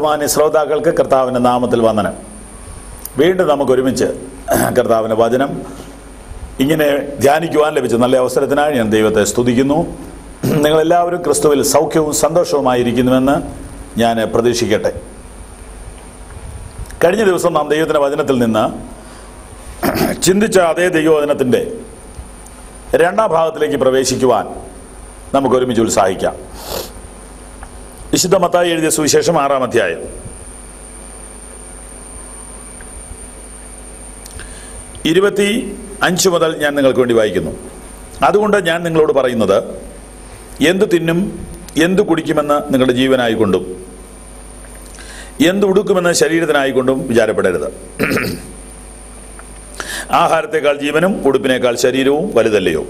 ബഹുമാന്യ ശ്രോതാക്കൾക്ക് കർത്താവിൻ്റെ നാമത്തിൽ വന്ദനം. വീണ്ടും നമുക്കൊരുമിച്ച് കർത്താവിൻ്റെ വചനം ഇങ്ങനെ ധ്യാനിക്കുവാൻ ലഭിച്ച നല്ല അവസരത്തിനായി ഞാൻ ദൈവത്തെ സ്തുതിക്കുന്നു. നിങ്ങളെല്ലാവരും ക്രിസ്തുവിൽ സൗഖ്യവും സന്തോഷവുമായിരിക്കുന്നുവെന്ന് ഞാൻ പ്രതീക്ഷിക്കട്ടെ. കഴിഞ്ഞ ദിവസം നാം ദൈവത്തിൻ്റെ വചനത്തിൽ നിന്ന് ചിന്തിച്ച അതേ ദൈവവചനത്തിൻ്റെ രണ്ടാം ഭാഗത്തിലേക്ക് പ്രവേശിക്കുവാൻ നമുക്കൊരുമിച്ച് ഉത്സാഹിക്കാം. വിശുദ്ധ മത്തായി എഴുതിയ സുവിശേഷം 6-ാം അധ്യായം 25 മുതൽ ഞാൻ നിങ്ങൾക്ക് വേണ്ടി വായിക്കുന്നു. അതുകൊണ്ട് ഞാൻ നിങ്ങളോട് പറയുന്നത്, എന്തു തിന്നും എന്തു കുടിക്കുമെന്ന് നിങ്ങളുടെ ജീവനായിക്കൊണ്ടും എന്തു ഉടുക്കുമെന്ന് ശരീരത്തിനായിക്കൊണ്ടും വിചാരപ്പെടരുത്. ആഹാരത്തെക്കാൾ ജീവനും ഉടുപ്പിനേക്കാൾ ശരീരവും വലുതല്ലയോ?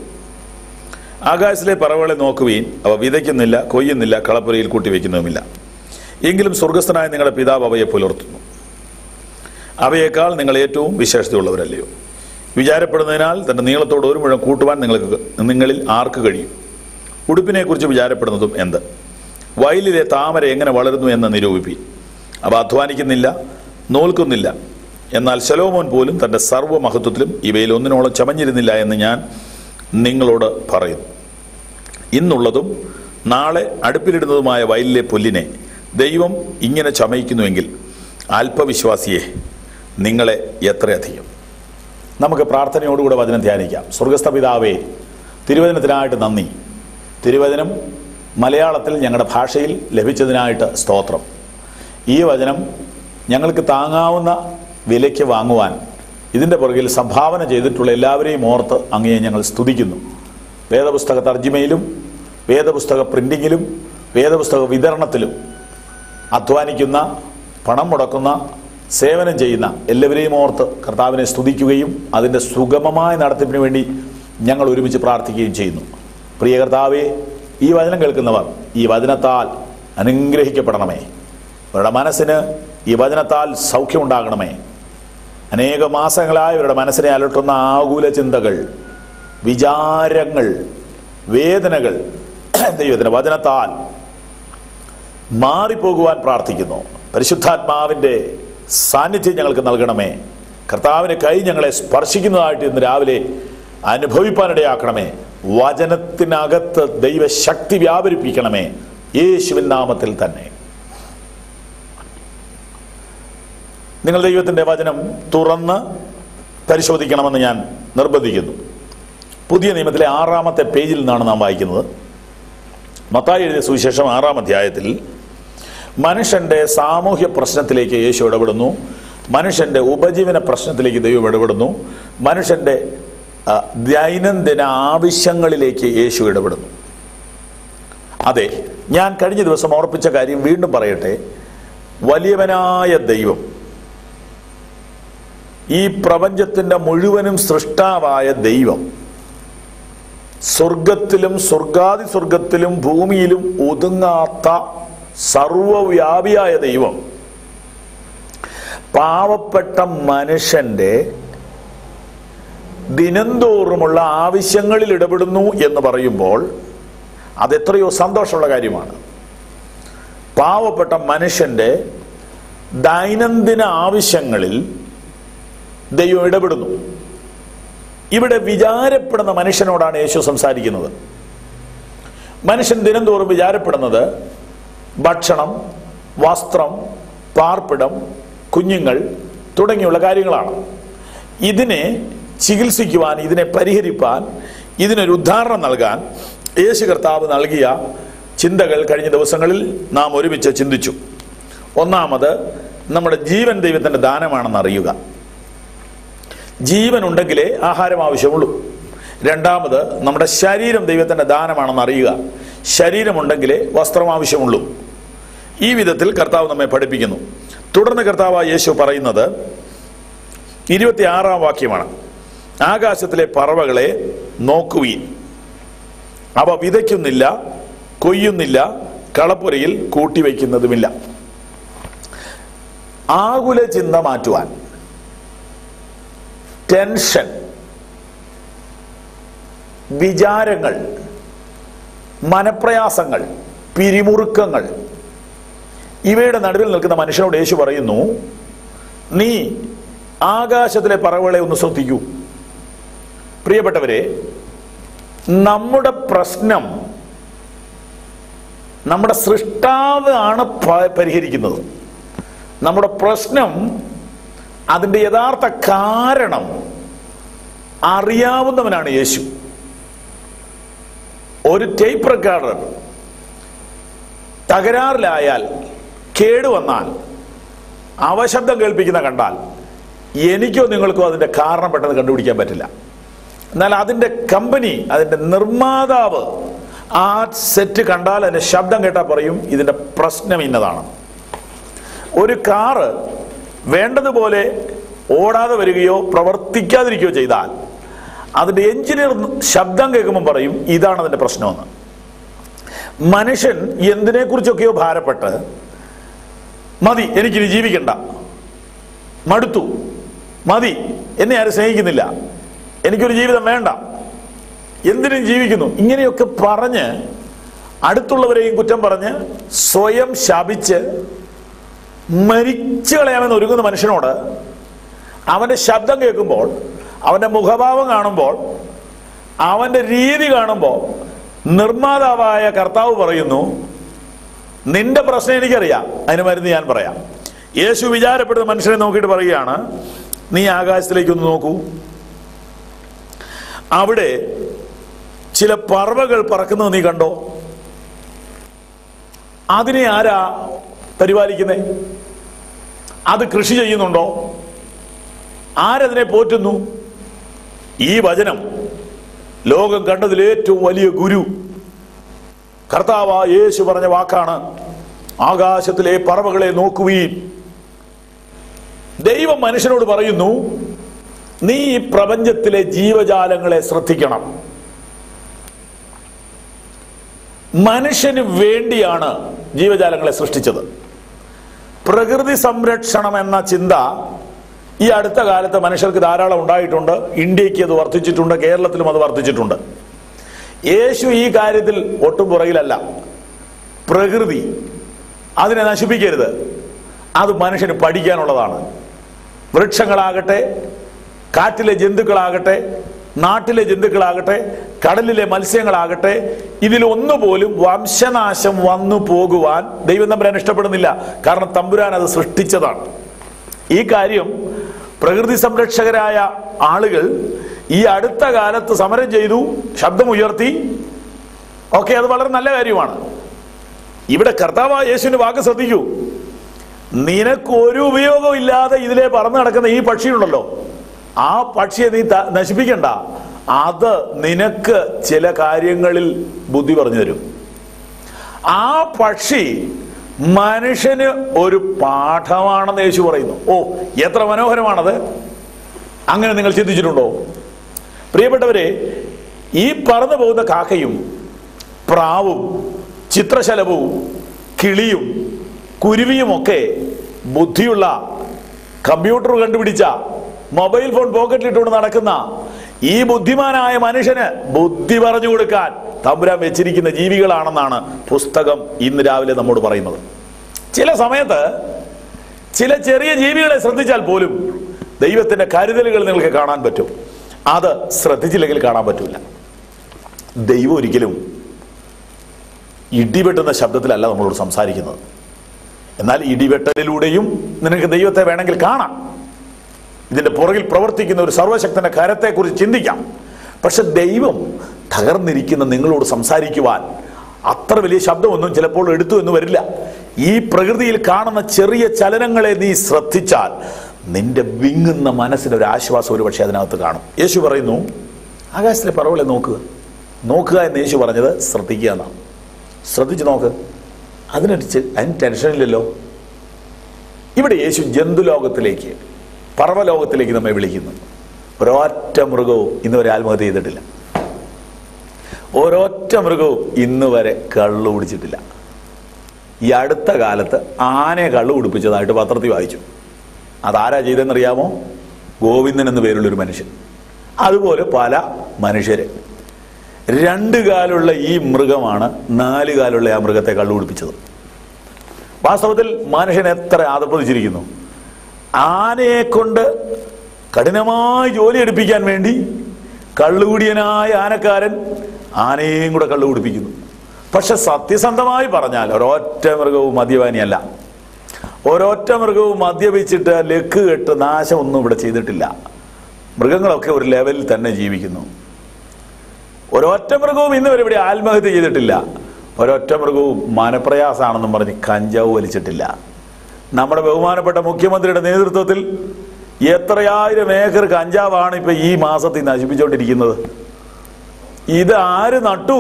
ആകാശത്തിലെ പറവകളെ നോക്കുവീൻ, അവ വിതയ്ക്കുന്നില്ല, കൊയ്യുന്നില്ല, കളപ്പുരയിൽ കൂട്ടിവെക്കുന്നതുമില്ല. എങ്കിലും സ്വർഗസ്ഥനായ നിങ്ങളുടെ പിതാവ് അവയെ പുലർത്തുന്നു. അവയേക്കാൾ നിങ്ങൾ ഏറ്റവും വിശേഷതയുള്ളവരല്ലയോ? വിചാരപ്പെടുന്നതിനാൽ തൻ്റെ നീളത്തോട് ഒരു മുഴം കൂട്ടുവാൻ നിങ്ങളിൽ ആർക്ക് കഴിയും? ഉടുപ്പിനെക്കുറിച്ച് വിചാരപ്പെടുന്നതും എന്ത്? വയലിലെ താമര എങ്ങനെ വളരുന്നു എന്ന് നിരൂപിപ്പീൻ. അവ അധ്വാനിക്കുന്നില്ല, നോൽക്കുന്നില്ല. എന്നാൽ ശലോമോൻ പോലും തൻ്റെ സർവ്വമഹത്വത്തിലും ഇവയിൽ ഒന്നിനോളം ചമഞ്ഞിരുന്നില്ല എന്ന് ഞാൻ നിങ്ങളോട് പറയുന്നു. ഇന്നുള്ളതും നാളെ അടുപ്പിലിടുന്നതുമായ വയലിലെ പുല്ലിനെ ദൈവം ഇങ്ങനെ ചമയിക്കുന്നുവെങ്കിൽ അല്പവിശ്വാസിയെ നിങ്ങളെ എത്രയധികം. നമുക്ക് പ്രാർത്ഥനയോടുകൂടെ വചനം ധ്യാനിക്കാം. സ്വർഗസ്ഥ പിതാവേ, തിരുവചനത്തിനായിട്ട് നന്ദി. തിരുവചനം മലയാളത്തിൽ ഞങ്ങളുടെ ഭാഷയിൽ ലഭിച്ചതിനായിട്ട് സ്തോത്രം. ഈ വചനം ഞങ്ങൾക്ക് താങ്ങാവുന്ന വിലയ്ക്ക് വാങ്ങുവാൻ ഇതിൻ്റെ പുറകിൽ സംഭാവന ചെയ്തിട്ടുള്ള എല്ലാവരെയും ഓർത്ത് അങ്ങയെ ഞങ്ങൾ സ്തുതിക്കുന്നു. വേദപുസ്തക തർജ്ജിമയിലും വേദപുസ്തക പ്രിന്റിങ്ങിലും വേദപുസ്തക വിതരണത്തിലും അധ്വാനിക്കുന്ന, പണം മുടക്കുന്ന, സേവനം ചെയ്യുന്ന എല്ലാവരെയും ഓർത്ത് കർത്താവിനെ സ്തുതിക്കുകയും അതിൻ്റെ സുഗമമായ നടത്തിപ്പിന് വേണ്ടി ഞങ്ങൾ ഒരുമിച്ച് പ്രാർത്ഥിക്കുകയും ചെയ്യുന്നു. പ്രിയ കർത്താവേ, ഈ വചനം കേൾക്കുന്നവർ ഈ വചനത്താൽ അനുഗ്രഹിക്കപ്പെടണമേ. അവരുടെ മനസ്സിന് ഈ വചനത്താൽ സൗഖ്യമുണ്ടാകണമേ. അനേക മാസങ്ങളായി അവരുടെ മനസ്സിനെ അലട്ടുന്ന ആകുല ചിന്തകൾ, വിചാരങ്ങൾ, വേദനകൾ ദൈവത്തിൻ്റെ വചനത്താൽ മാറിപ്പോകുവാൻ പ്രാർത്ഥിക്കുന്നു. പരിശുദ്ധാത്മാവിൻ്റെ സാന്നിധ്യം ഞങ്ങൾക്ക് നൽകണമേ. കർത്താവിൻ്റെ കൈ ഞങ്ങളെ സ്പർശിക്കുന്നതായിട്ട് ഇന്ന് രാവിലെ അനുഭവിപ്പാനിടയാക്കണമേ. വചനത്തിനകത്ത് ദൈവശക്തി വ്യാപരിപ്പിക്കണമേ, യേശുവിൻ നാമത്തിൽ തന്നെ. നിങ്ങൾ ദൈവത്തിൻ്റെ വചനം തുറന്ന് പരിശോധിക്കണമെന്ന് ഞാൻ നിർബന്ധിക്കുന്നു. പുതിയ നിയമത്തിലെ 6-ാമത്തെ പേജിൽ നിന്നാണ് നാം വായിക്കുന്നത്. മത്തായി എഴുതിയ സുവിശേഷം 6-ാം അധ്യായത്തിൽ മനുഷ്യൻ്റെ സാമൂഹ്യ പ്രശ്നത്തിലേക്ക് യേശു ഇടപെടുന്നു. മനുഷ്യൻ്റെ ഉപജീവന പ്രശ്നത്തിലേക്ക് ദൈവം ഇടപെടുന്നു. മനുഷ്യൻ്റെ ദൈനംദിന ആവശ്യങ്ങളിലേക്ക് യേശു ഇടപെടുന്നു. അതെ, ഞാൻ കഴിഞ്ഞ ദിവസം ഓർപ്പിച്ച കാര്യം വീണ്ടും പറയട്ടെ. വലിയവനായ ദൈവം, ഈ പ്രപഞ്ചത്തിൻ്റെ മുഴുവനും സൃഷ്ടാവായ ദൈവം, സ്വർഗത്തിലും സ്വർഗാതി സ്വർഗത്തിലും ഭൂമിയിലും ഒതുങ്ങാത്ത സർവവ്യാപിയായ ദൈവം പാവപ്പെട്ട മനുഷ്യൻ്റെ ദിനംതോറുമുള്ള ആവശ്യങ്ങളിൽ ഇടപെടുന്നു എന്ന് പറയുമ്പോൾ അതെത്രയോ സന്തോഷമുള്ള കാര്യമാണ്. പാവപ്പെട്ട മനുഷ്യൻ്റെ ദൈനംദിന ആവശ്യങ്ങളിൽ ദൈവം ഇടപെടുന്നു. ഇവിടെ വിചാരപ്പെടുന്ന മനുഷ്യനോടാണ് യേശു സംസാരിക്കുന്നത്. മനുഷ്യൻ ദിനംതോറും വിചാരപ്പെടുന്നത് ഭക്ഷണം, വസ്ത്രം, പാർപ്പിടം, കുഞ്ഞുങ്ങൾ തുടങ്ങിയുള്ള കാര്യങ്ങളാണ്. ഇതിനെ ചികിത്സിക്കുവാൻ, ഇതിനെ പരിഹരിപ്പാൻ, ഇതിനൊരു ഉദാഹരണം നൽകാൻ യേശു കർത്താവ് നൽകിയ ചിന്തകൾ കഴിഞ്ഞ ദിവസങ്ങളിൽ നാം ഒരുമിച്ച് ചിന്തിച്ചു. ഒന്നാമത്, നമ്മുടെ ജീവൻ ദൈവത്തിൻ്റെ ദാനമാണെന്ന് അറിയുക. ജീവൻ ഉണ്ടെങ്കിലേ ആഹാരം ആവശ്യമുള്ളൂ. രണ്ടാമത്, നമ്മുടെ ശരീരം ദൈവത്തിൻ്റെ ദാനമാണെന്ന് അറിയുക. ശരീരമുണ്ടെങ്കിലേ വസ്ത്രം ആവശ്യമുള്ളൂ. ഈ വിധത്തിൽ കർത്താവ് നമ്മെ പഠിപ്പിക്കുന്നു. തുടർന്ന് കർത്താവ് യേശു പറയുന്നത് 26-ാം വാക്യമാണ്. ആകാശത്തിലെ പറവകളെ നോക്കുവീൻ, അവ വിതയ്ക്കുന്നില്ല, കൊയ്യുന്നില്ല, കളപ്പുരയിൽ കൂട്ടിവെക്കുന്നതുമില്ല. ആകുല ചിന്ത മാറ്റുവാൻ, ടെൻഷൻ, വിചാരങ്ങൾ, മനപ്രയാസങ്ങൾ, പിരിമുറുക്കങ്ങൾ ഇവയുടെ നടുവിൽ നിൽക്കുന്ന മനുഷ്യനോട് യേശു പറയുന്നു, നീ ആകാശത്തിലെ പറവകളെ ഒന്ന് ശ്രദ്ധിക്കൂ. പ്രിയപ്പെട്ടവരെ, നമ്മുടെ പ്രശ്നം നമ്മുടെ സൃഷ്ടാവ് ആണ് പരിഹരിക്കുന്നത്. നമ്മുടെ പ്രശ്നം, അതിൻ്റെ യഥാർത്ഥ കാരണം അറിയാവുന്നവനാണ് യേശു. ഒരു ടേപ്പ് റെക്കോർഡർ തകരാറിലായാൽ, കേടുവന്നാൽ, അവശബ്ദം കേൾപ്പിക്കുന്ന കണ്ടാൽ എനിക്കോ നിങ്ങൾക്കോ അതിൻ്റെ കാരണം പെട്ടെന്ന് കണ്ടുപിടിക്കാൻ പറ്റില്ല. എന്നാൽ അതിൻ്റെ കമ്പനി, അതിൻ്റെ നിർമ്മാതാവ് ആ സെറ്റ് കണ്ടാൽ, അതിൻ്റെ ശബ്ദം കേട്ടാൽ പറയും ഇതിൻ്റെ പ്രശ്നം ഇന്നതാണ്. ഒരു കാറ് വേണ്ടതുപോലെ ഓടാതെ വരികയോ പ്രവർത്തിക്കാതിരിക്കുകയോ ചെയ്താൽ അതിൻ്റെ എഞ്ചിനീയർ ശബ്ദം കേൾക്കുമ്പോൾ പറയും ഇതാണ് അതിൻ്റെ പ്രശ്നമെന്ന്. മനുഷ്യൻ എന്തിനെക്കുറിച്ചൊക്കെയോ ഭാരപ്പെട്ട്, മതി എനിക്കിനി ജീവിക്കണ്ട, മടുത്തു, മതി, എന്നെ ആരും സ്നേഹിക്കുന്നില്ല, എനിക്കൊരു ജീവിതം വേണ്ട, എന്തിനും ജീവിക്കുന്നു, ഇങ്ങനെയൊക്കെ പറഞ്ഞ് അടുത്തുള്ളവരെയും കുറ്റം പറഞ്ഞ് സ്വയം ശപിച്ച് മരിച്ചു കളയാമെന്ന് ഒരുങ്ങുന്ന മനുഷ്യനോട് അവൻ്റെ ശബ്ദം കേൾക്കുമ്പോൾ, അവൻ്റെ മുഖഭാവം കാണുമ്പോൾ, അവൻ്റെ രീതി കാണുമ്പോൾ നിർമ്മാതാവായ കർത്താവ് പറയുന്നു, നിന്റെ പ്രശ്നം എനിക്കറിയാം, അതിന് മരുന്ന് ഞാൻ പറയാം. യേശു വിചാരപ്പെടുന്ന മനുഷ്യനെ നോക്കിയിട്ട് പറയുകയാണ്, നീ ആകാശത്തിലേക്കൊന്ന് നോക്കൂ, അവിടെ ചില പറവകൾ പറക്കുന്നത് നീ കണ്ടോ? അതിനെ ആരാ പരിപാലിക്കുന്നേ? അത് കൃഷി ചെയ്യുന്നുണ്ടോ? ആരതിനെ പോറ്റുന്നു? ഈ വചനം ലോകം കണ്ടതിൽ ഏറ്റവും വലിയ ഗുരു കർത്താവ് യേശു പറഞ്ഞ വാക്കാണ്, ആകാശത്തിലെ പറവകളെ നോക്കുവീൻ. ദൈവം മനുഷ്യനോട് പറയുന്നു, നീ ഈ പ്രപഞ്ചത്തിലെ ജീവജാലങ്ങളെ ശ്രദ്ധിക്കണം. മനുഷ്യന് വേണ്ടിയാണ് ജീവജാലങ്ങളെ സൃഷ്ടിച്ചത്. പ്രകൃതി സംരക്ഷണം എന്ന ചിന്ത ഈ അടുത്ത കാലത്ത് മനുഷ്യർക്ക് ധാരാളം ഉണ്ടായിട്ടുണ്ട്. ഇന്ത്യക്ക് അത് വർദ്ധിച്ചിട്ടുണ്ട്, കേരളത്തിലും അത് വർദ്ധിച്ചിട്ടുണ്ട്. യേശു ഈ കാര്യത്തിൽ ഒട്ടും പുറകിലല്ല. പ്രകൃതി, അതിനെ നശിപ്പിക്കരുത്, അത് മനുഷ്യന് പഠിക്കാനുള്ളതാണ്. വൃക്ഷങ്ങളാകട്ടെ, കാറ്റിലെ ജന്തുക്കളാകട്ടെ, നാട്ടിലെ ജന്തുക്കളാകട്ടെ, കടലിലെ മത്സ്യങ്ങളാകട്ടെ, ഇതിലൊന്നുപോലും വംശനാശം വന്നു പോകുവാൻ ദൈവം തമ്പുരാൻ ഇഷ്ടപ്പെടുന്നില്ല. കാരണം തമ്പുരാൻ അത് സൃഷ്ടിച്ചതാണ്. ഈ കാര്യം പ്രകൃതി സംരക്ഷകരായ ആളുകൾ ഈ അടുത്ത കാലത്ത് സമരം ചെയ്തു, ശബ്ദമുയർത്തി. ഓക്കെ, അത് വളരെ നല്ല കാര്യമാണ്. ഇവിടെ കർത്താവായ യേശുവിന്റെ വാക്ക് ശ്രദ്ധിക്കൂ. നിനക്ക് ഒരു ഉപയോഗവും ഇല്ലാതെ ഇതിലെ പറന്ന് നടക്കുന്ന ഈ പക്ഷിയുണ്ടല്ലോ, ആ പക്ഷിയെ നീ നശിപ്പിക്കണ്ട. അത് നിനക്ക് ചില കാര്യങ്ങളിൽ ബുദ്ധി പറഞ്ഞു തരും. ആ പക്ഷി മനുഷ്യന് ഒരു പാഠമാണെന്ന് യേശു പറയുന്നു. ഓ, എത്ര മനോഹരമാണത്! അങ്ങനെ നിങ്ങൾ ചിന്തിച്ചിട്ടുണ്ടോ? പ്രിയപ്പെട്ടവരെ, ഈ പറന്നു പോകുന്ന കാക്കയും പ്രാവും ചിത്രശലഭവും കിളിയും കുരുവിയുമൊക്കെ ബുദ്ധിയുള്ള, കമ്പ്യൂട്ടർ കണ്ടുപിടിച്ച, മൊബൈൽ ഫോൺ പോക്കറ്റിലിട്ടുകൊണ്ട് നടക്കുന്ന ഈ ബുദ്ധിമാനായ മനുഷ്യന് ബുദ്ധി പറഞ്ഞു കൊടുക്കാൻ തമ്പുരാൻ വെച്ചിരിക്കുന്ന ജീവികളാണെന്നാണ് പുസ്തകം ഇന്ന് രാവിലെ നമ്മോട് പറയുന്നത്. ചില സമയത്ത് ചില ചെറിയ ജീവികളെ ശ്രദ്ധിച്ചാൽ പോലും ദൈവത്തിന്റെ കരുതലുകൾ നിങ്ങൾക്ക് കാണാൻ പറ്റും. അത് ശ്രദ്ധിച്ചില്ലെങ്കിൽ കാണാൻ പറ്റില്ല. ദൈവം ഒരിക്കലും ഇടിവെട്ടുന്ന ശബ്ദത്തിലല്ല നമ്മളോട് സംസാരിക്കുന്നത്. എന്നാൽ ഇടിവെട്ടലിലൂടെയും നിനക്ക് ദൈവത്തെ വേണമെങ്കിൽ കാണാം. ഇതിന്റെ പുറകിൽ പ്രവർത്തിക്കുന്ന ഒരു സർവശക്തന്റെ കരത്തെക്കുറിച്ച് ചിന്തിക്കാം. പക്ഷെ ദൈവം തകർന്നിരിക്കുന്ന നിങ്ങളോട് സംസാരിക്കുവാൻ അത്ര വലിയ ശബ്ദമൊന്നും ചിലപ്പോൾ എടുത്തു എന്ന് വരില്ല. ഈ പ്രകൃതിയിൽ കാണുന്ന ചെറിയ ചലനങ്ങളെ നീ ശ്രദ്ധിച്ചാൽ നിന്റെ വിങ്ങുന്ന മനസ്സിനൊരു ആശ്വാസം ഒരു പക്ഷേ അതിനകത്ത് കാണും. യേശു പറയുന്നു, ആകാശത്തിലെ പറവകളെ നോക്കുക. നോക്കുക എന്ന് യേശു പറഞ്ഞത് ശ്രദ്ധിക്കുക എന്നാണ്. ശ്രദ്ധിച്ചു നോക്ക്. അതിന് ടെൻഷനില്ലല്ലോ. ഇവിടെ യേശു ജന്തുലോകത്തിലേക്ക്, പറവലോകത്തിലേക്ക് നമ്മെ വിളിക്കുന്നു. ഒരൊറ്റ മൃഗവും ഇന്ന് വരെ ആത്മഹത്യ ചെയ്തിട്ടില്ല. ഒരൊറ്റ മൃഗവും ഇന്ന് വരെ കള്ളു കുടിച്ചിട്ടില്ല. ഈ അടുത്ത കാലത്ത് ആനയെ കള്ളു കുടിപ്പിച്ചതായിട്ട് പത്രത്തിൽ വായിച്ചു. അതാരാ ചെയ്തെന്നറിയാമോ? ഗോവിന്ദൻ എന്ന് പേരുള്ളൊരു മനുഷ്യൻ. അതുപോലെ പല മനുഷ്യര്. 2 കാലുള്ള ഈ മൃഗമാണ് 4 കാലുള്ള ആ മൃഗത്തെ കള്ളു കുടിപ്പിച്ചത്. വാസ്തവത്തിൽ മനുഷ്യൻ എത്ര അധപ്പതിച്ചിരിക്കുന്നു. ആനയെ കൊണ്ട് കഠിനമായി ജോലി എടുപ്പിക്കാൻ വേണ്ടി കള്ളുകുടിയനായ ആനക്കാരൻ ആനയെയും കൂടെ കള്ളു കുടിപ്പിക്കുന്നു. പക്ഷെ സത്യസന്ധമായി പറഞ്ഞാൽ ഒരൊറ്റ മൃഗവും മദ്യപാനിയല്ല. ഒരൊറ്റ മൃഗവും മദ്യപിച്ചിട്ട് ലക്ക് കെട്ട് നാശമൊന്നും ഇവിടെ ചെയ്തിട്ടില്ല. മൃഗങ്ങളൊക്കെ ഒരു ലെവലിൽ തന്നെ ജീവിക്കുന്നു. ഒരൊറ്റ മൃഗവും ഇന്ന് വരെ ഇവിടെ ആത്മഹത്യ ചെയ്തിട്ടില്ല. ഒരൊറ്റ മൃഗവും മനപ്രയാസമാണെന്നും പറഞ്ഞ് കഞ്ചാവ് വലിച്ചിട്ടില്ല. നമ്മുടെ ബഹുമാനപ്പെട്ട മുഖ്യമന്ത്രിയുടെ നേതൃത്വത്തിൽ എത്രയായിരം ഏക്കർ കഞ്ചാവാണ് ഇപ്പൊ ഈ മാസത്തിൽ നശിപ്പിച്ചുകൊണ്ടിരിക്കുന്നത്. ഇത് ആര് നട്ടു?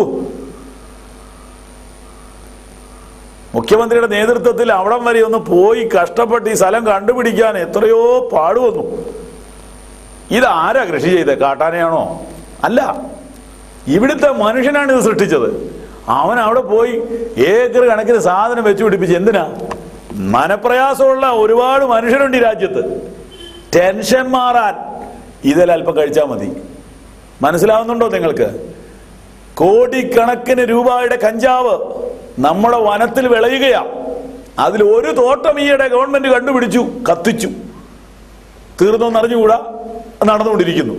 മുഖ്യമന്ത്രിയുടെ നേതൃത്വത്തിൽ അവിടം വരെ ഒന്ന് പോയി കഷ്ടപ്പെട്ട് ഈ സ്ഥലം കണ്ടുപിടിക്കാൻ എത്രയോ പാടുവന്നു. ഇതാരാ കൃഷി ചെയ്തത്? കാട്ടാനയാണോ? അല്ല, ഇവിടുത്തെ മനുഷ്യനാണ് ഇത് സൃഷ്ടിച്ചത്. അവൻ അവിടെ പോയി ഏക്കർ കണക്കിന് സാധനം വെച്ചു പിടിപ്പിച്ച് എന്തിനാ? മനപ്രയാസമുള്ള ഒരുപാട് മനുഷ്യരുണ്ട് ഈ രാജ്യത്ത്. ടെൻഷൻ മാറാൻ ഇതിലൽപ്പം കഴിച്ചാൽ മതി. മനസ്സിലാവുന്നുണ്ടോ നിങ്ങൾക്ക്? കോടിക്കണക്കിന് രൂപയുടെ കഞ്ചാവ് നമ്മുടെ വനത്തിൽ വിളയുകയാ. അതിൽ ഒരു തോട്ടം ഈയിടെ ഗവൺമെന്റ് കണ്ടുപിടിച്ചു, കത്തിച്ചു. തീർന്നോന്നറിഞ്ഞുകൂടാ, നടന്നുകൊണ്ടിരിക്കുന്നു.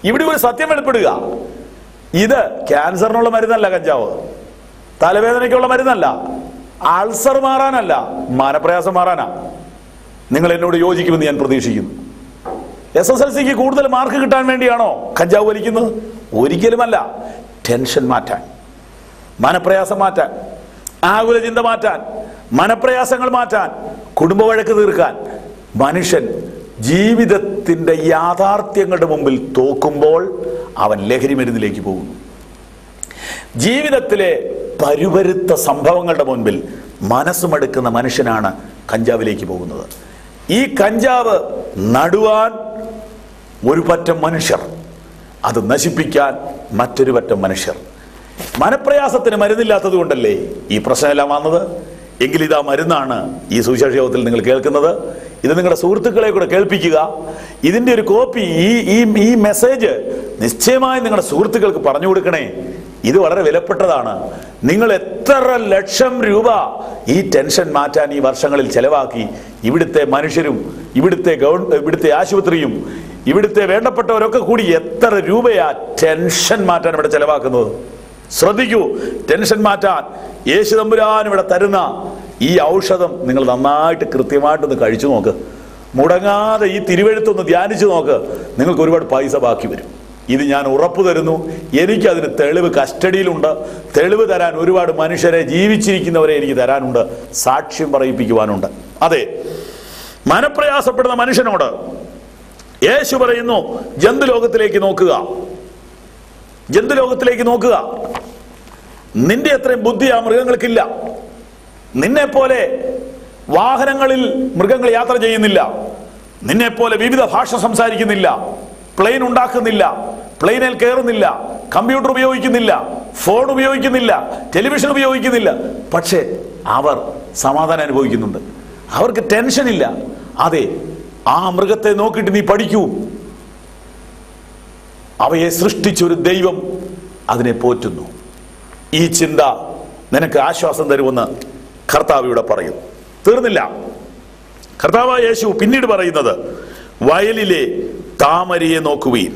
ഇവിടെ ഒരു സത്യം വെളിപ്പെടുക. ഇത് ക്യാൻസറിനുള്ള മരുന്നല്ല കഞ്ചാവ്, തലവേദനയ്ക്കുള്ള മരുന്നല്ല, അൾസർ മാറാനല്ല, മനപ്രയാസം മാറാനാ. നിങ്ങൾ എന്നോട് യോജിക്കുമെന്ന് ഞാൻ പ്രതീക്ഷിക്കുന്നു. SSLCക്ക് കൂടുതൽ മാർക്ക് കിട്ടാൻ വേണ്ടിയാണോ കഞ്ചാവ് വലിക്കുന്നത്? ഒരിക്കലുമല്ല. ടെൻഷൻ മാറ്റാൻ, മനപ്രയാസം മാറ്റാൻ, ആകുല ചിന്ത മാറ്റാൻ, മനപ്രയാസങ്ങൾ മാറ്റാൻ, കുടുംബ വഴക്ക് തീർക്കാൻ. മനുഷ്യൻ ജീവിതത്തിന്റെ യാഥാർത്ഥ്യങ്ങളുടെ മുമ്പിൽ തോക്കുമ്പോൾ അവൻ ലഹരി മരുന്നിലേക്ക് പോകുന്നു. ജീവിതത്തിലെ പരുപരുത്ത സംഭവങ്ങളുടെ മുൻപിൽ മനസ്സുമെടുക്കുന്ന മനുഷ്യനാണ് കഞ്ചാവിലേക്ക് പോകുന്നത്. ഈ കഞ്ചാവ് നടുവാൻ ഒരു പറ്റം മനുഷ്യർ, അത് നശിപ്പിക്കാൻ മറ്റൊരു പറ്റം മനുഷ്യർ. മനപ്രയാസത്തിന് മരുന്നില്ലാത്തത് കൊണ്ടല്ലേ ഈ പ്രശ്നമെല്ലാം വന്നത്. എങ്കിൽ ഇതാ മരുന്നാണ് ഈ സുവിശേഷ യോഗത്തിൽ നിങ്ങൾ കേൾക്കുന്നത്. ഇത് നിങ്ങളുടെ സുഹൃത്തുക്കളെ കൂടെ കേൾപ്പിക്കുക. ഇതിന്റെ ഒരു കോപ്പി, ഈ മെസ്സേജ് നിശ്ചയമായി നിങ്ങളുടെ സുഹൃത്തുക്കൾക്ക് പറഞ്ഞു കൊടുക്കണേ. ഇത് വളരെ വിലപ്പെട്ടതാണ്. നിങ്ങൾ എത്ര ലക്ഷം രൂപ ഈ ടെൻഷൻ മാറ്റാൻ ഈ വർഷങ്ങളിൽ ചെലവാക്കി. ഇവിടുത്തെ മനുഷ്യരും ഇവിടുത്തെ ആശുപത്രിയും ഇവിടുത്തെ വേണ്ടപ്പെട്ടവരൊക്കെ കൂടി എത്ര രൂപയാ ടെൻഷൻ മാറ്റാൻ ഇവിടെ ചെലവാക്കുന്നത്. ശ്രദ്ധിക്കൂ, ടെൻഷൻ മാറ്റാൻ യേശു തമ്പുരാൻ ഇവിടെ തരുന്ന ഈ ഔഷധം നിങ്ങൾ നന്നായിട്ട് കൃത്യമായിട്ടൊന്ന് കഴിച്ചു നോക്ക്. മുടങ്ങാതെ ഈ തിരുവെഴുത്തൊന്ന് ധ്യാനിച്ചു നോക്ക്. നിങ്ങൾക്ക് ഒരുപാട് പൈസ ബാക്കി വരും. ഇത് ഞാൻ ഉറപ്പു തരുന്നു. എനിക്കതിന് തെളിവ് കസ്റ്റഡിയിലുണ്ട്. തെളിവ് തരാൻ ഒരുപാട് മനുഷ്യരെ, ജീവിച്ചിരിക്കുന്നവരെ എനിക്ക് തരാനുണ്ട്, സാക്ഷ്യം പറയിപ്പിക്കുവാനുണ്ട്. അതെ, മനപ്രയാസപ്പെടുന്ന മനുഷ്യനോട് യേശു പറയുന്നു, ജന്തുലോകത്തിലേക്ക് നോക്കുക, ജന്തുലോകത്തിലേക്ക് നോക്കുക. നിന്റെ അത്രയും ബുദ്ധി ആ മൃഗങ്ങൾക്കില്ല. നിന്നെ പോലെ വാഹനങ്ങളിൽ മൃഗങ്ങൾ യാത്ര ചെയ്യുന്നില്ല. നിന്നെ പോലെ വിവിധ ഭാഷ സംസാരിക്കുന്നില്ല, പ്ലെയിൻ ഉണ്ടാക്കുന്നില്ല, പ്ലെയിനിൽ കയറുന്നില്ല, കമ്പ്യൂട്ടർ ഉപയോഗിക്കുന്നില്ല, ഫോൺ ഉപയോഗിക്കുന്നില്ല, ടെലിവിഷൻ ഉപയോഗിക്കുന്നില്ല. പക്ഷേ അവർ സമാധാനം അനുഭവിക്കുന്നുണ്ട്. അവർക്ക് ടെൻഷൻ ഇല്ല. അതെ, ആ മൃഗത്തെ നോക്കിയിട്ട് നീ പഠിക്കൂ. അവയെ സൃഷ്ടിച്ചൊരു ദൈവം അതിനെ പോറ്റുന്നു. ഈ ചിന്ത നിനക്ക് ആശ്വാസം തരുമെന്ന് കർത്താവ് ഇവിടെ പറയും. തീർന്നില്ല. കർത്താവായ യേശു പിന്നീട് പറയുന്നത്, വയലിലെ താമരയെ നോക്കുവീൻ,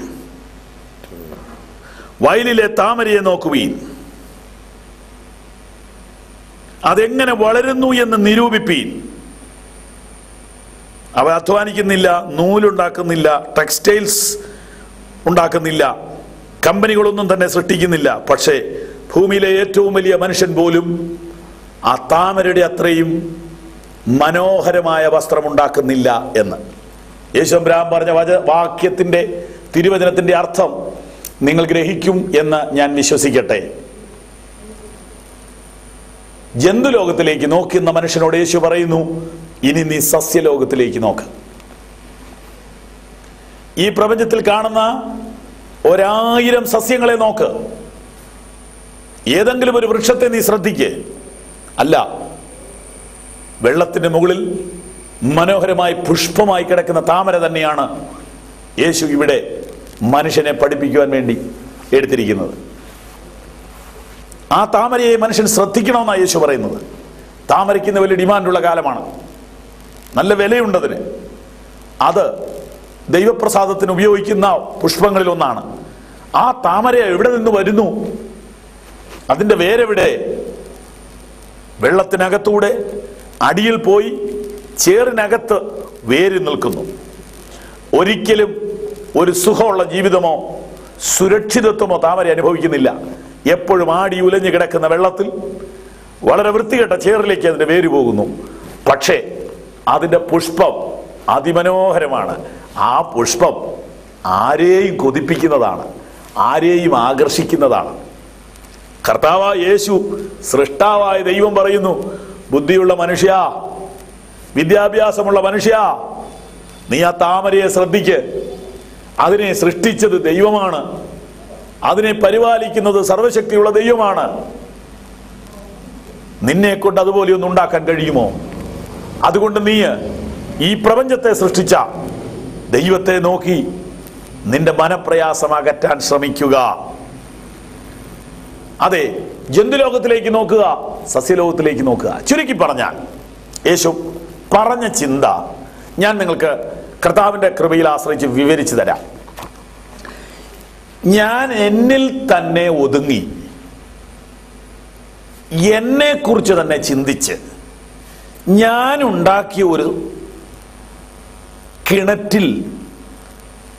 വയലിലെ താമരയെ നോക്കുവീൻ, അതെങ്ങനെ വളരുന്നു എന്ന് നിരൂപിപ്പീൻ. അവ അധ്വാനിക്കുന്നില്ല, നൂലുണ്ടാക്കുന്നില്ല, ടെക്സ്റ്റൈൽസ് ഉണ്ടാക്കുന്നില്ല, കമ്പനികളൊന്നും തന്നെ സൃഷ്ടിക്കുന്നില്ല. പക്ഷേ ഭൂമിയിലെ ഏറ്റവും വലിയ മനുഷ്യൻ പോലും ആ താമരയുടെ അത്രയും മനോഹരമായ വസ്ത്രമുണ്ടാക്കുന്നില്ല എന്ന് യേശു തമ്പുരാൻ പറഞ്ഞ വാക്യത്തിന്റെ, തിരുവചനത്തിന്റെ അർത്ഥം നിങ്ങൾ ഗ്രഹിക്കും എന്ന് ഞാൻ വിശ്വസിക്കട്ടെ. ജന്തുലോകത്തിലേക്ക് നോക്കുന്ന മനുഷ്യനോട് യേശു പറയുന്നു, ഇനി നീ സസ്യലോകത്തിലേക്ക് നോക്ക്. ഈ പ്രപഞ്ചത്തിൽ കാണുന്ന 1000 സസ്യങ്ങളെ നോക്ക്. ഏതെങ്കിലും ഒരു വൃക്ഷത്തെ നീ ശ്രദ്ധിക്ക്. അല്ല, വെള്ളത്തിന്റെ മുകളിൽ മനോഹരമായി പുഷ്പമായി കിടക്കുന്ന താമര തന്നെയാണ് യേശു ഇവിടെ മനുഷ്യനെ പഠിപ്പിക്കുവാൻ വേണ്ടി എടുത്തിരിക്കുന്നത്. ആ താമരയെ മനുഷ്യൻ ശ്രദ്ധിക്കണമെന്നാണ് യേശു പറയുന്നത്. താമരയ്ക്കുന്ന വലിയ ഡിമാൻഡുള്ള കാലമാണ്, നല്ല വിലയുണ്ടതിന്. അത് ദൈവപ്രസാദത്തിന് ഉപയോഗിക്കുന്ന പുഷ്പങ്ങളിൽ ഒന്നാണ്. ആ താമര എവിടെ നിന്ന് വരുന്നു? അതിൻ്റെ വേരെവിടെ? വെള്ളത്തിനകത്തൂടെ അടിയിൽ പോയി ചേറിനകത്ത് വേരി നിൽക്കുന്നു. ഒരിക്കലും ഒരു സുഖമുള്ള ജീവിതമോ സുരക്ഷിതത്വമോ താമര അനുഭവിക്കുന്നില്ല. എപ്പോഴും ആടി ഉലഞ്ഞു കിടക്കുന്ന വെള്ളത്തിൽ വളരെ വൃത്തികെട്ട ചേറിലേക്ക് അതിൻ്റെ വേര് പോകുന്നു. പക്ഷേ അതിൻ്റെ പുഷ്പം അതിമനോഹരമാണ്. ആ പുഷ്പം ആരെയും കൊതിപ്പിക്കുന്നതാണ്, ആരെയും ആകർഷിക്കുന്നതാണ്. കർത്താവായ യേശു, സൃഷ്ടാവായ ദൈവം പറയുന്നു, ബുദ്ധിയുള്ള മനുഷ്യ, വിദ്യാഭ്യാസമുള്ള മനുഷ്യ, നീ ആ താമരയെ ശ്രദ്ധിക്ക്. അതിനെ സൃഷ്ടിച്ചത് ദൈവമാണ്, അതിനെ പരിപാലിക്കുന്നത് സർവശക്തിയുള്ള ദൈവമാണ്. നിന്നെ കൊണ്ട് അതുപോലെയൊന്നും ഉണ്ടാക്കാൻ കഴിയുമോ? അതുകൊണ്ട് നീ ഈ പ്രപഞ്ചത്തെ സൃഷ്ടിച്ച ദൈവത്തെ നോക്കി നിന്റെ മനപ്രയാസം അകറ്റാൻ ശ്രമിക്കുക. അതെ, ജന്തുലോകത്തിലേക്ക് നോക്കുക, സസ്യലോകത്തിലേക്ക് നോക്കുക. ചുരുക്കി പറഞ്ഞാൽ യേശു പറഞ്ഞ ചിന്ത ഞാൻ നിങ്ങൾക്ക് കർത്താവിൻ്റെ കൃപയിൽ ആശ്രയിച്ച് വിവരിച്ചു തരാം. ഞാൻ എന്നിൽ തന്നെ ഒതുങ്ങി എന്നെക്കുറിച്ച് തന്നെ ചിന്തിച്ച് ഞാൻ ഉണ്ടാക്കിയ ഒരു കിണറ്റിൽ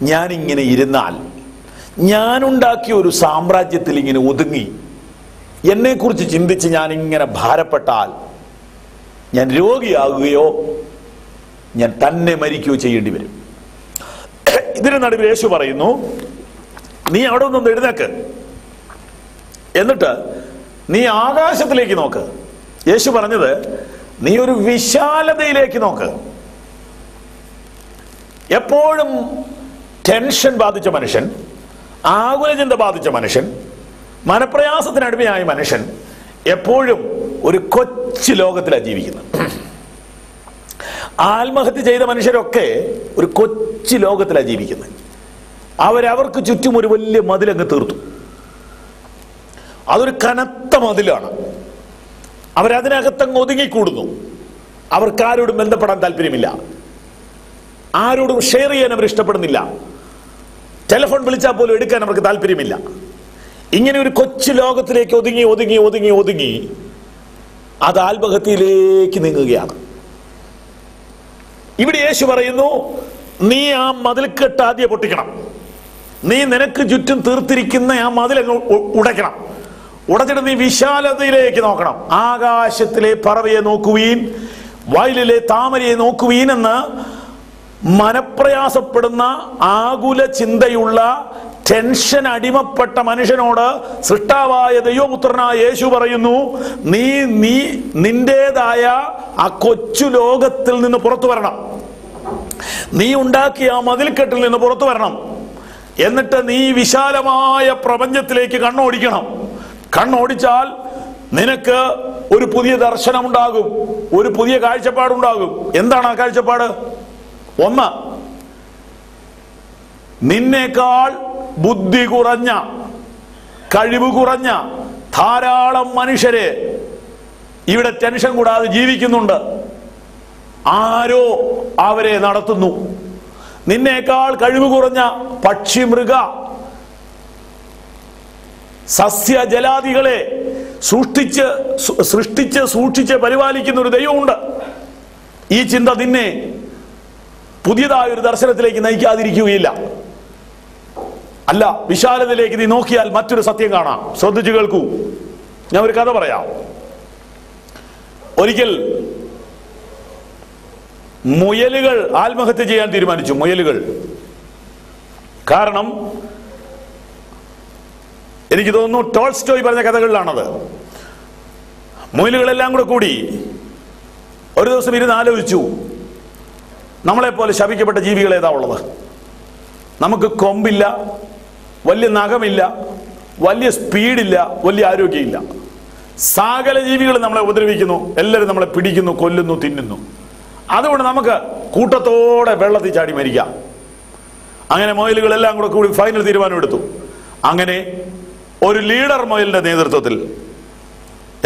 ഞാനിങ്ങനെ ഇരുന്നാൽ, ഞാനുണ്ടാക്കിയ ഒരു സാമ്രാജ്യത്തിൽ ഇങ്ങനെ ഒതുങ്ങി എന്നെക്കുറിച്ച് ചിന്തിച്ച് ഞാനിങ്ങനെ ഭാരപ്പെട്ടാൽ ഞാൻ രോഗിയാകുകയോ ഞാൻ തന്നെ മരിക്കുകയോ ചെയ്യേണ്ടി വരും. ഇതിന് നടുവിൽ യേശു പറയുന്നു, നീ അവിടെ നിന്നൊന്ന് എഴുന്നേക്ക്, എന്നിട്ട് നീ ആകാശത്തിലേക്ക് നോക്ക്. യേശു പറഞ്ഞത്, നീ ഒരു വിശാലതയിലേക്ക് നോക്ക്. എപ്പോഴും ടെൻഷൻ ബാധിച്ച മനുഷ്യൻ, ആകുലചിന്ത ബാധിച്ച മനുഷ്യൻ, മനപ്രയാസത്തിനടിമയായ മനുഷ്യൻ എപ്പോഴും ഒരു കൊച്ചു ലോകത്തിലാണ് ജീവിക്കുന്നത്. ആത്മഹത്യ ചെയ്ത മനുഷ്യരൊക്കെ ഒരു കൊച്ചു ലോകത്തിലാണ് ജീവിക്കുന്നത്. അവരവർക്ക് ചുറ്റും ഒരു വലിയ മതിലങ്ങ് തീർത്തു. അതൊരു കനത്ത മതിലാണ്. അവരതിനകത്തങ്ങ് ഒതുങ്ങിക്കൂടുന്നു. അവർക്കാരോടും ബന്ധപ്പെടാൻ താല്പര്യമില്ല, ആരോടും ഷെയർ ചെയ്യാൻ അവർ ഇഷ്ടപ്പെടുന്നില്ല, ടെലിഫോൺ വിളിച്ചാൽ പോലും എടുക്കാൻ അവർക്ക് താല്പര്യമില്ല. ഇങ്ങനെ ഒരു കൊച്ചു ലോകത്തിലേക്ക് ഒതുങ്ങി ഒതുങ്ങി ഒതുങ്ങി ഒതുങ്ങി അത് ആത്മഹത്യയിലേക്ക് നീങ്ങുകയാണ്. ഇവിടെ യേശു പറയുന്നു, നീ ആ മതിൽക്കെട്ട് ആദ്യം പൊട്ടിക്കണം. നീ നിനക്ക് ചുറ്റും തീർത്തിരിക്കുന്ന ആ മതിലങ്ങ് ഉടയ്ക്കണം. ഉടച്ചിട്ട് നീ വിശാലതയിലേക്ക് നോക്കണം. ആകാശത്തിലെ പറവയെ നോക്കുവീൻ, വയലിലെ താമരയെ നോക്കുവീൻ എന്ന് മനപ്രയാസപ്പെടുന്ന ആകുല ചിന്തയുള്ള ടെൻഷൻ അടിമപ്പെട്ട മനുഷ്യനോട് സൃഷ്ടാവായ ദൈവപുത്രനായ യേശു പറയുന്നു, നീ നിന്റേതായ ആ കൊച്ചു ലോകത്തിൽ നിന്ന് പുറത്തു വരണം. നീ ഉണ്ടാക്കിയ ആ മതിൽക്കെട്ടിൽ നിന്ന് പുറത്തു വരണം. എന്നിട്ട് നീ വിശാലമായ പ്രപഞ്ചത്തിലേക്ക് കണ്ണോടിക്കണം. കണ്ണോടിച്ചാൽ നിനക്ക് ഒരു പുതിയ ദർശനമുണ്ടാകും, ഒരു പുതിയ കാഴ്ചപ്പാടുണ്ടാകും. എന്താണ് ആ കാഴ്ചപ്പാട്? ഒന്ന്, നിന്നേക്കാൾ ബുദ്ധി കുറഞ്ഞ, കഴിവ് കുറഞ്ഞ ധാരാളം മനുഷ്യരെ ഇവിടെ ടെൻഷൻ കൂടാതെ ജീവിക്കുന്നുണ്ട്. ആരോ അവരെ നടത്തുന്നു. നിന്നേക്കാൾ കഴിവ് കുറഞ്ഞ പക്ഷി, മൃഗ, സസ്യ ജലാദികളെ സൃഷ്ടിച്ച് സൂക്ഷിച്ച് പരിപാലിക്കുന്ന ഒരു ദൈവമുണ്ട്. ഈ ചിന്ത നിന്നെ പുതിയതായ ഒരു ദർശനത്തിലേക്ക് നയിക്കാതിരിക്കുകയില്ല. അല്ല, വിശാലതയിലേക്ക് നീ നോക്കിയാൽ മറ്റൊരു സത്യം കാണാം. ശ്രദ്ധിച്ചു കേൾക്കൂ, ഞാൻ ഒരു കഥ പറയാം. ഒരിക്കൽ മുയലുകൾ ആത്മഹത്യ ചെയ്യാൻ തീരുമാനിച്ചു. മുയലുകൾ. കാരണം എനിക്ക് തോന്നുന്നു ടോൾസ്റ്റോയ് പറഞ്ഞ കഥകളിലാണത്. മുയലുകളെല്ലാം കൂടി ഒരു ദിവസം ഇരുന്ന് ആലോചിച്ചു, നമ്മളെപ്പോലെ ശപിക്കപ്പെട്ട ജീവികൾ ഏതാ ഉള്ളത്? നമുക്ക് കൊമ്പില്ല, വലിയ നഖമില്ല, വലിയ സ്പീഡില്ല, വലിയ ആരോഗ്യമില്ല. സകല ജീവികൾ നമ്മളെ ഉപദ്രവിക്കുന്നു, എല്ലാവരും നമ്മളെ പിടിക്കുന്നു, കൊല്ലുന്നു, തിന്നുന്നു. അതുകൊണ്ട് നമുക്ക് കൂട്ടത്തോടെ വെള്ളത്തിൽ ചാടി മരിക്കാം. അങ്ങനെ മുയലുകളെല്ലാം കൂടി ഫൈനൽ തീരുമാനം എടുത്തു. അങ്ങനെ ഒരു ലീഡർ മുയലിന്റെ നേതൃത്വത്തിൽ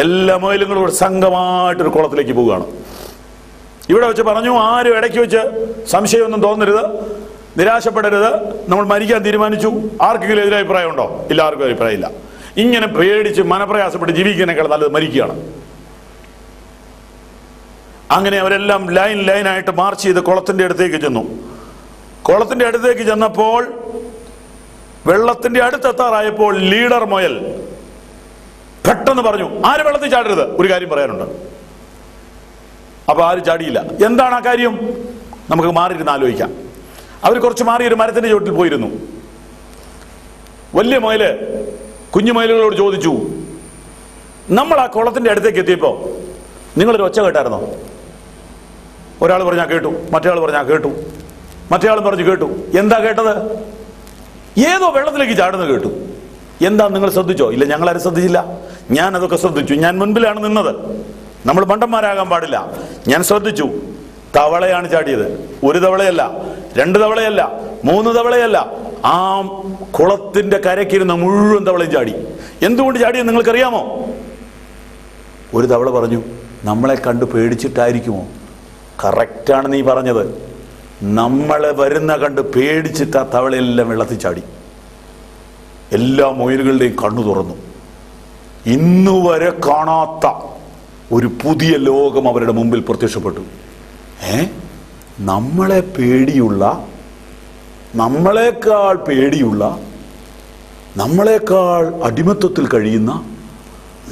എല്ലാ മുയലുകളും ഒരു സംഘമായിട്ടൊരു കുളത്തിലേക്ക് പോവുകയാണ്. ഇവിടെ വെച്ച് പറഞ്ഞു, ആരും ഇടയ്ക്ക് വെച്ച് സംശയമൊന്നും തോന്നരുത്, നിരാശപ്പെടരുത്, നമ്മൾ മരിക്കാൻ തീരുമാനിച്ചു. ആർക്കെങ്കിലും എതിരഭിപ്രായം ഉണ്ടോ? ഇല്ല, ആർക്കും അഭിപ്രായമില്ല. ഇങ്ങനെ പേടിച്ച് മനപ്രയാസപ്പെട്ട് ജീവിക്കുന്നതിനേക്കാൾ നല്ലത് മരിക്കുകയാണ്. അങ്ങനെ അവരെല്ലാം ലൈനായിട്ട് മാർച്ച് ചെയ്ത് കുളത്തിന്റെ അടുത്തേക്ക് ചെന്നു. കുളത്തിന്റെ അടുത്തേക്ക് ചെന്നപ്പോൾ, വെള്ളത്തിന്റെ അടുത്തെത്താറായപ്പോൾ ലീഡർ മുയൽ പെട്ടെന്ന് പറഞ്ഞു, ആര് വെള്ളത്തിൽ ചാടരുത്, ഒരു കാര്യം പറയാനുണ്ട്. അപ്പൊ ആരും ചാടിയില്ല. എന്താണ് ആ കാര്യം? നമുക്ക് മാറിയിരുന്ന് ആലോചിക്കാം. അവർ കുറച്ച് മാറി ഒരു മരത്തിന്റെ ചുവട്ടിൽ പോയിരുന്നു. വലിയ മുയല് കുഞ്ഞു മുയലുകളോട് ചോദിച്ചു, നമ്മൾ ആ കുളത്തിന്റെ അടുത്തേക്ക് എത്തിയപ്പോ നിങ്ങളൊരു ഒച്ച കേട്ടായിരുന്നോ? ഒരാൾ പറഞ്ഞാൽ കേട്ടു, മറ്റേ ആൾ പറഞ്ഞാൽ കേട്ടു, മറ്റേ ആളും പറഞ്ഞു കേട്ടു. എന്താ കേട്ടത്? ഏതോ വെള്ളത്തിലേക്ക് ചാടുന്നത് കേട്ടു. എന്താ നിങ്ങൾ ശ്രദ്ധിച്ചോ? ഇല്ല, ഞങ്ങളാരും ശ്രദ്ധിച്ചില്ല. ഞാൻ അതൊക്കെ ശ്രദ്ധിച്ചു. ഞാൻ മുൻപിലാണ് നിന്നത്. നമ്മൾ മണ്ടന്മാരാകാൻ പാടില്ല. ഞാൻ ശ്രദ്ധിച്ചു. തവളയാണ് ചാടിയത്. ഒരു തവളയല്ല, 2 തവളയല്ല, 3 തവളയല്ല. ആ കുളത്തിന്റെ കരയ്ക്കിരുന്ന മുഴുവൻ തവളയും ചാടി. എന്തുകൊണ്ട് ചാടിയെന്ന് നിങ്ങൾക്കറിയാമോ? ഒരു തവള പറഞ്ഞു, നമ്മളെ കണ്ട് പേടിച്ചിട്ടായിരിക്കുമോ? കറക്റ്റാണ് നീ പറഞ്ഞത്. നമ്മളെ വരുന്ന കണ്ട് പേടിച്ചിട്ട് ആ തവളയെല്ലാം വെള്ളത്തിൽ ചാടി. എല്ലാ മുയലുകളുടെയും കണ്ണു തുറന്നു. ഇന്നുവരെ കാണാത്ത ഒരു പുതിയ ലോകം അവരുടെ മുമ്പിൽ പ്രത്യക്ഷപ്പെട്ടു. നമ്മളെ പേടിയുള്ള, നമ്മളെക്കാൾ പേടിയുള്ള, നമ്മളെക്കാൾ അടിമത്വത്തിൽ കഴിയുന്ന,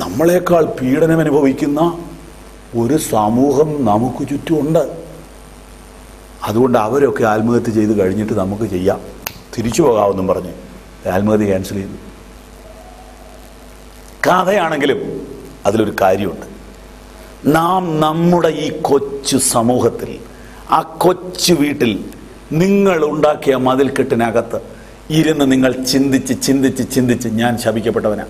നമ്മളെക്കാൾ പീഡനം അനുഭവിക്കുന്ന ഒരു സമൂഹം നമുക്ക് ചുറ്റുമുണ്ട്. അതുകൊണ്ട് അവരൊക്കെ ആത്മഹത്യ ചെയ്ത് കഴിഞ്ഞിട്ട് നമുക്ക് ചെയ്യാം, തിരിച്ചു പോകാമെന്നും പറഞ്ഞ് ആത്മഹത്യ ക്യാൻസൽ ചെയ്തു. കഥയാണെങ്കിലും അതിലൊരു കാര്യമുണ്ട്. നാം നമ്മുടെ ഈ കൊച്ചു സമൂഹത്തിൽ, ആ കൊച്ചു വീട്ടിൽ, നിങ്ങൾ ഉണ്ടാക്കിയ മതിൽക്കെട്ടിനകത്ത് ഇരുന്ന് നിങ്ങൾ ചിന്തിച്ച് ചിന്തിച്ച് ചിന്തിച്ച് ഞാൻ ശപിക്കപ്പെട്ടവനാ,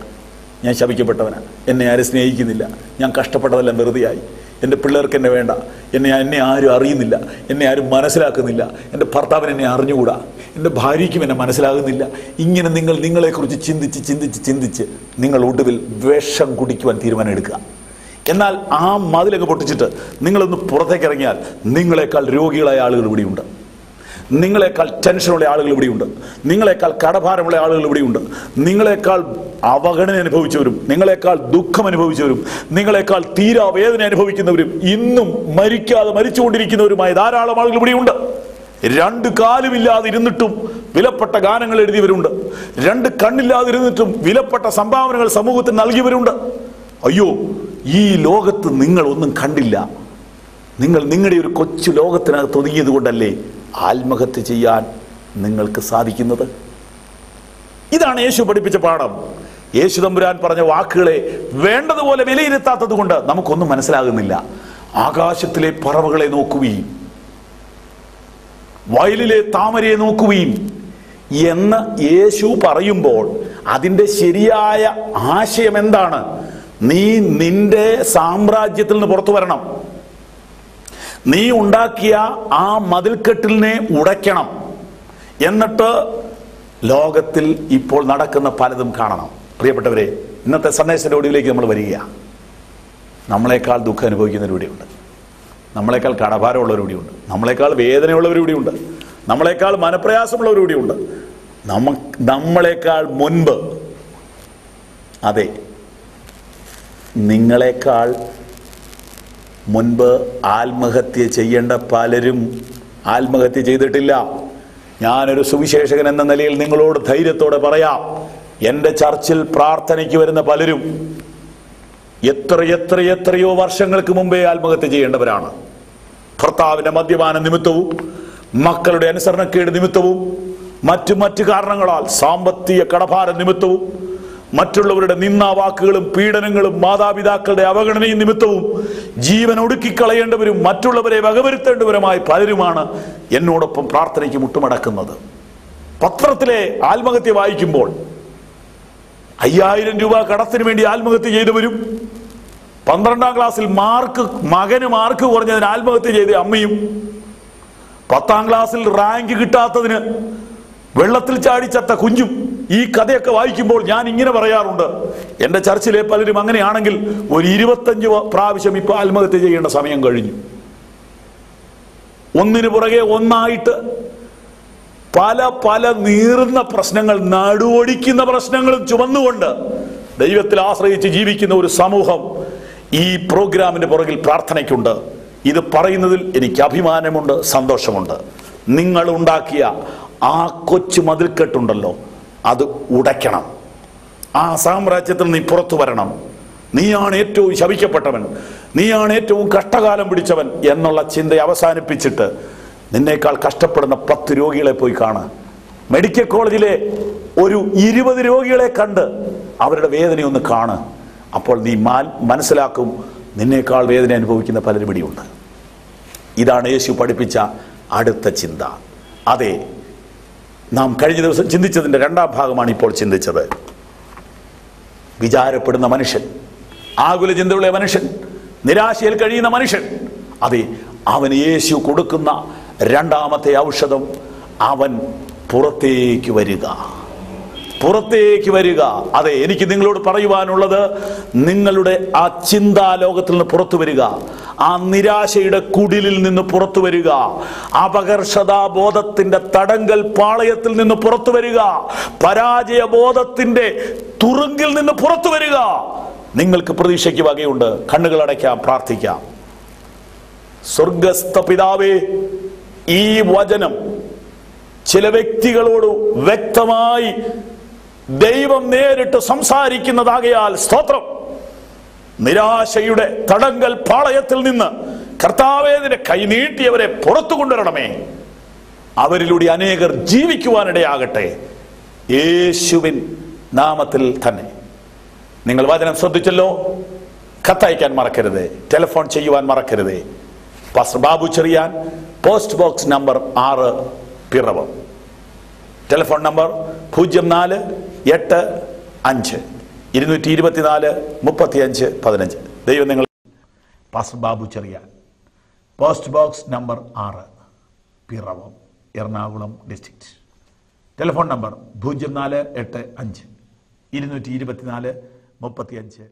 ഞാൻ ശപിക്കപ്പെട്ടവനാ, എന്നെ ആരും സ്നേഹിക്കുന്നില്ല, ഞാൻ കഷ്ടപ്പെട്ടതെല്ലാം വെറുതെയായി, എൻ്റെ പിള്ളേർക്ക് എന്നെ വേണ്ട, എന്നെ ആരും അറിയുന്നില്ല, എന്നെ ആരും മനസ്സിലാക്കുന്നില്ല, എൻ്റെ ഭർത്താവിന് എന്നെ അറിഞ്ഞുകൂടാ, എൻ്റെ ഭാര്യയ്ക്കും എന്നെ മനസ്സിലാകുന്നില്ല. ഇങ്ങനെ നിങ്ങളെക്കുറിച്ച് ചിന്തിച്ച് ചിന്തിച്ച് ചിന്തിച്ച് നിങ്ങൾ ഒടുവിൽ വിഷം കുടിക്കുവാൻ തീരുമാനം എടുക്കുക. എന്നാൽ ആ മതിലൊക്കെ പൊട്ടിച്ചിട്ട് നിങ്ങളൊന്ന് പുറത്തേക്ക് ഇറങ്ങിയാൽ നിങ്ങളെക്കാൾ രോഗികളായ ആളുകൾ ഇവിടെയുണ്ട്, നിങ്ങളെക്കാൾ ടെൻഷനുള്ള ആളുകൾ ഇവിടെയുണ്ട്, നിങ്ങളെക്കാൾ കടഭാരമുള്ള ആളുകൾ ഇവിടെയുണ്ട്, നിങ്ങളെക്കാൾ അവഗണന അനുഭവിച്ചവരും, നിങ്ങളെക്കാൾ ദുഃഖം അനുഭവിച്ചവരും, നിങ്ങളെക്കാൾ തീരാവേദന അനുഭവിക്കുന്നവരും, ഇന്നും മരിക്കാതെ മരിച്ചുകൊണ്ടിരിക്കുന്നവരുമായ ധാരാളം ആളുകൾ ഇവിടെയുണ്ട്. 2 കാലുമില്ലാതെ ഇരുന്നിട്ടും വിലപ്പെട്ട ഗാനങ്ങൾ എഴുതിയവരുണ്ട്. 2 കണ്ണില്ലാതിരുന്നിട്ടും വിലപ്പെട്ട സംഭാവനകൾ സമൂഹത്തിന് നൽകിയവരുണ്ട്. അയ്യോ, ഈ ലോകത്ത് നിങ്ങൾ ഒന്നും കണ്ടില്ല. നിങ്ങൾ നിങ്ങളുടെ ഒരു കൊച്ചു ലോകത്തിനകത്ത് ഒതുങ്ങിയത് കൊണ്ടല്ലേ ആത്മഹത്യ ചെയ്യാൻ നിങ്ങൾക്ക് സാധിക്കുന്നത്. ഇതാണ് യേശു പഠിപ്പിച്ച പാഠം. യേശു തമ്പുരാൻ പറഞ്ഞ വാക്കുകളെ വേണ്ടതുപോലെ വിലയിരുത്താത്തത് കൊണ്ട് നമുക്കൊന്നും മനസ്സിലാകുന്നില്ല. ആകാശത്തിലെ പറവകളെ നോക്കുകയും വയലിലെ താമരയെ നോക്കുകയും എന്ന് യേശു പറയുമ്പോൾ അതിൻ്റെ ശരിയായ ആശയം എന്താണ്? നീ നിന്റെ സാമ്രാജ്യത്തിൽ നിന്ന് പുറത്തു വരണം. നീ ഉണ്ടാക്കിയ ആ മതിൽക്കെട്ടിലിനെ ഉടയ്ക്കണം. എന്നിട്ട് ലോകത്തിൽ ഇപ്പോൾ നടക്കുന്ന പലതും കാണണം. പ്രിയപ്പെട്ടവരെ, ഇന്നത്തെ സന്ദേശത്തിന്റെ ഒടുവിലേക്ക് നമ്മൾ വരികയാണ്. നമ്മളെക്കാൾ ദുഃഖം അനുഭവിക്കുന്നവരിവിടെയുണ്ട്, നമ്മളെക്കാൾ കടഭാരമുള്ളവരിവിടെയുണ്ട്, നമ്മളെക്കാൾ വേദനയുള്ളവരിവിടെയുണ്ട്, നമ്മളെക്കാൾ മനപ്രയാസമുള്ളവരിവിടെയുണ്ട്, നമ്മളെക്കാൾ മുൻപ്, അതെ, നിങ്ങളെക്കാൾ മുൻപ് ആത്മഹത്യ ചെയ്യേണ്ട പലരും ആത്മഹത്യ ചെയ്തിട്ടില്ല. ഞാനൊരു സുവിശേഷകൻ എന്ന നിലയിൽ നിങ്ങളോട് ധൈര്യത്തോടെ പറയാം, എൻ്റെ ചർച്ചിൽ പ്രാർത്ഥനയ്ക്ക് വരുന്ന പലരും എത്രയോ വർഷങ്ങൾക്ക് മുമ്പേ ആത്മഹത്യ ചെയ്യേണ്ടവരാണ്. ഭർത്താവിന്റെ മദ്യപാന നിമിത്തവും, മക്കളുടെ അനുസരണക്കേട് നിമിത്തവും, മറ്റു കാരണങ്ങളാൽ, സാമ്പത്തിക കടഭാര നിമിത്തവും, മറ്റുള്ളവരുടെ നിന്ദാവാക്കുകളും പീഡനങ്ങളും മാതാപിതാക്കളുടെ അവഗണനയും നിമിത്തവും ജീവൻ ഒടുക്കിക്കളയേണ്ടവരും മറ്റുള്ളവരെ വകവരുത്തേണ്ടവരുമായി പലരുമാണ് എന്നോടൊപ്പം പ്രാർത്ഥനയ്ക്ക് മുട്ടുമടക്കുന്നത്. പത്രത്തിലെ ആത്മഹത്യ വായിക്കുമ്പോൾ 5000 രൂപ കടത്തിന് വേണ്ടി ആത്മഹത്യ ചെയ്തവരും, 12ാം ക്ലാസ്സിൽ മകന് മാർക്ക് കുറഞ്ഞതിന് ആത്മഹത്യ ചെയ്ത അമ്മയും, 10ാം ക്ലാസ്സിൽ റാങ്ക് കിട്ടാത്തതിന് വെള്ളത്തിൽ ചാടി ചത്ത കുഞ്ഞും, ഈ കഥയൊക്കെ വായിക്കുമ്പോൾ ഞാൻ ഇങ്ങനെ പറയാറുണ്ട്, എൻ്റെ ചർച്ചിലെ പലരും അങ്ങനെയാണെങ്കിൽ ഒരു 25 പ്രാവശ്യം ഇപ്പോൾ ആത്മഹത്യ ചെയ്യേണ്ട സമയം കഴിഞ്ഞു. ഒന്നിനു പുറകെ ഒന്നായിട്ട് പല പല നീറുന്ന പ്രശ്നങ്ങൾ, നടുവൊടിക്കുന്ന പ്രശ്നങ്ങളും ചുമന്നുകൊണ്ട് ദൈവത്തിൽ ആശ്രയിച്ച് ജീവിക്കുന്ന ഒരു സമൂഹം ഈ പ്രോഗ്രാമിന്റെ പുറകിൽ പ്രാർത്ഥനയ്ക്കുണ്ട്. ഇത് പറയുന്നതിൽ എനിക്ക് അഭിമാനമുണ്ട്, സന്തോഷമുണ്ട്. നിങ്ങൾ ഉണ്ടാക്കിയ ആ കൊച്ചു മതിൽക്കെട്ടുണ്ടല്ലോ, അത് ഉടയ്ക്കണം. ആ സാമ്രാജ്യത്തിൽ നീ പുറത്തു വരണം. നീയാണ് ഏറ്റവും ശപിക്കപ്പെട്ടവൻ, നീയാണ് ഏറ്റവും കഷ്ടകാലം പിടിച്ചവൻ എന്നുള്ള ചിന്ത അവസാനിപ്പിച്ചിട്ട് നിന്നേക്കാൾ കഷ്ടപ്പെടുന്ന 10 രോഗികളെ പോയി കാണുക. മെഡിക്കൽ കോളേജിലെ ഒരു 20 രോഗികളെ കണ്ട് അവരുടെ വേദനയൊന്ന് കാണുക. അപ്പോൾ നീ മനസ്സിലാക്കും, നിന്നേക്കാൾ വേദന അനുഭവിക്കുന്ന പലരും ഇവിടെയുണ്ട്. ഇതാണ് യേശു പഠിപ്പിച്ച അടുത്ത ചിന്ത. അതെ, നാം കഴിഞ്ഞ ദിവസം ചിന്തിച്ചതിൻ്റെ 2ാം ഭാഗമാണ് ഇപ്പോൾ ചിന്തിച്ചത്. വിചാരപ്പെടുന്ന മനുഷ്യൻ, ആകുല ചിന്തയുള്ള മനുഷ്യൻ, നിരാശയിൽ കഴിയുന്ന മനുഷ്യൻ, അതെ, അവന് യേശു കൊടുക്കുന്ന 2ാമത്തെ ഔഷധം, അവൻ പുറത്തേക്ക് വരിക. പുറത്തേക്ക് വരിക. അതെ, എനിക്ക് നിങ്ങളോട് പറയുവാനുള്ളത്, നിങ്ങളുടെ ആ ചിന്താലോകത്തിൽ നിന്ന് പുറത്തു വരിക, ആ നിരാശയുടെ കുടിലിൽ നിന്ന് പുറത്തു വരിക, അപകർഷതാബോധത്തിന്റെ തടങ്കൽ പാളയത്തിൽ നിന്ന് പുറത്തു വരിക, പരാജയബോധത്തിന്റെ തുറുങ്കിൽ നിന്ന് പുറത്തു വരിക. നിങ്ങൾക്ക് പ്രതീക്ഷയ്ക്ക് വകയുണ്ട്. കണ്ണുകൾ അടയ്ക്കാം, പ്രാർത്ഥിക്കാം. സ്വർഗസ്ഥ പിതാവേ, ഈ വചനം ചില വ്യക്തികളോട് വ്യക്തമായി ദൈവം നേരിട്ട് സംസാരിക്കുന്നതാകയാൽ സ്തോത്രം. നിരാശയുടെ തടങ്കൽ പാളയത്തിൽ നിന്ന് കർത്താവേ നിന്റെ കൈ നീട്ടിയവരെ പുറത്തു കൊണ്ടുവരണമേ. അവരിലൂടെ അനേകർ ജീവിക്കുവാനിടയാകട്ടെ, യേശുവിൻ നാമത്തിൽ തന്നെ. നിങ്ങൾ വചനം ശ്രദ്ധിച്ചല്ലോ. കത്തയക്കാൻ മറക്കരുത്, ടെലിഫോൺ ചെയ്യുവാൻ മറക്കരുത്. Pastor Babu Cheriyan, post box number 6, Piravom. Telephone number 0485-224-35-15. ദൈവം നിങ്ങൾ. Pastor Babu Cheriyan, post box number 6, Piravom, Ernakulam district. Telephone number 0485-224-35-15.